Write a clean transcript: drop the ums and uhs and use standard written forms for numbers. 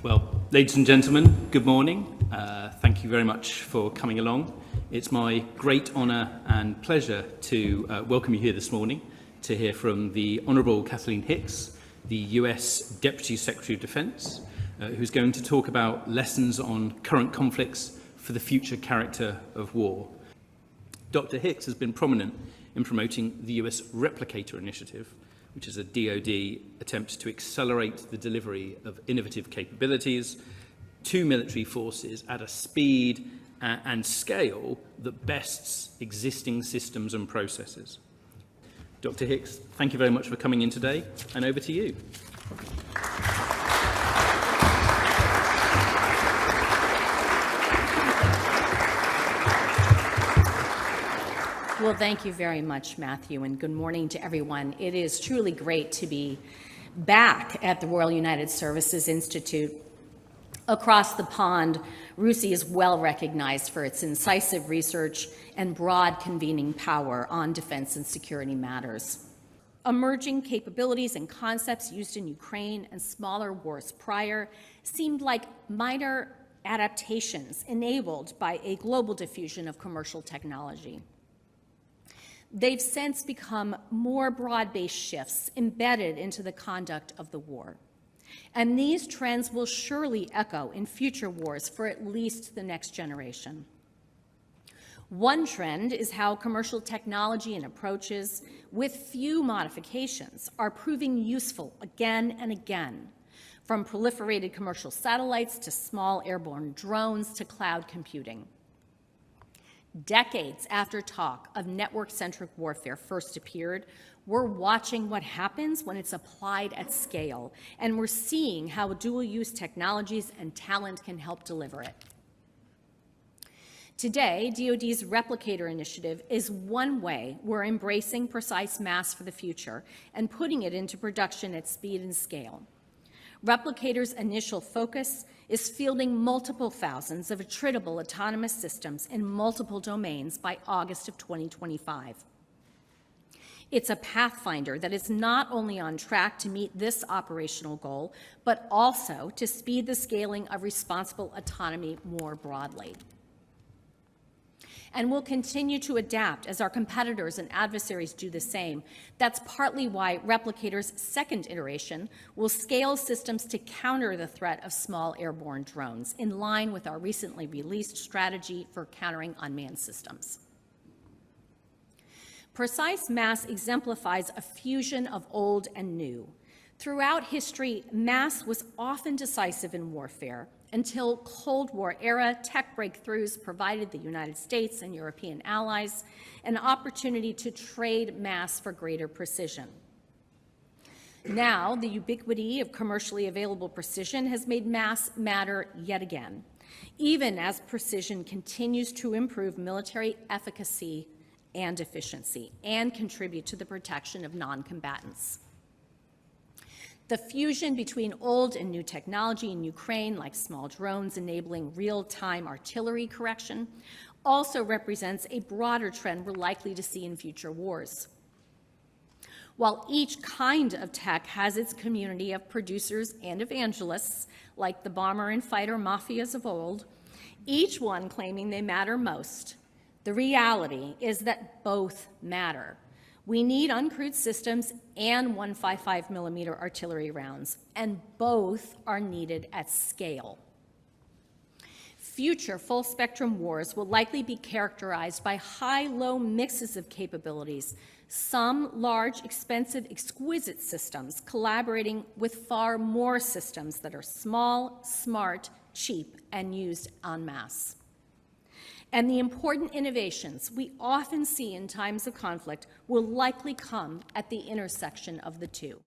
Well, ladies and gentlemen, good morning. Thank you very much for coming along. It's my great honour and pleasure to welcome you here this morning to hear from the Honourable Kathleen Hicks, the US Deputy Secretary of Defence, who's going to talk about lessons on current conflicts for the future character of war. Dr. Hicks has been prominent in promoting the US Replicator Initiative, which is a DoD attempt to accelerate the delivery of innovative capabilities to military forces at a speed and scale that bests existing systems and processes. Dr. Hicks, thank you very much for coming in today, and over to you. Well, thank you very much, Matthew, and good morning to everyone. It is truly great to be back at the Royal United Services Institute. Across the pond, RUSI is well recognized for its incisive research and broad convening power on defense and security matters. Emerging capabilities and concepts used in Ukraine and smaller wars prior seemed like minor adaptations enabled by a global diffusion of commercial technology. They've since become more broad-based shifts embedded into the conduct of the war. And these trends will surely echo in future wars for at least the next generation. One trend is how commercial technology and approaches, with few modifications, are proving useful again and again, from proliferated commercial satellites to small airborne drones to cloud computing. Decades after talk of network-centric warfare first appeared, we're watching what happens when it's applied at scale, and we're seeing how dual-use technologies and talent can help deliver it. Today, DoD's Replicator Initiative is one way we're embracing precise mass for the future and putting it into production at speed and scale. Replicator's initial focus is fielding multiple thousands of attritable autonomous systems in multiple domains by August of 2025. It's a pathfinder that is not only on track to meet this operational goal, but also to speed the scaling of responsible autonomy more broadly. And we'll continue to adapt as our competitors and adversaries do the same. That's partly why Replicator's second iteration will scale systems to counter the threat of small airborne drones, in line with our recently released strategy for countering unmanned systems. Precise mass exemplifies a fusion of old and new. Throughout history, mass was often decisive in warfare, until Cold War-era tech breakthroughs provided the United States and European allies an opportunity to trade mass for greater precision. Now, the ubiquity of commercially available precision has made mass matter yet again, even as precision continues to improve military efficacy and efficiency and contribute to the protection of non-combatants. The fusion between old and new technology in Ukraine, like small drones enabling real-time artillery correction, also represents a broader trend we're likely to see in future wars. While each kind of tech has its community of producers and evangelists, like the bomber and fighter mafias of old, each one claiming they matter most, the reality is that both matter. We need uncrewed systems and 155mm artillery rounds, and both are needed at scale. Future full-spectrum wars will likely be characterized by high-low mixes of capabilities, some large, expensive, exquisite systems collaborating with far more systems that are small, smart, cheap, and used en masse. And the important innovations we often see in times of conflict will likely come at the intersection of the two.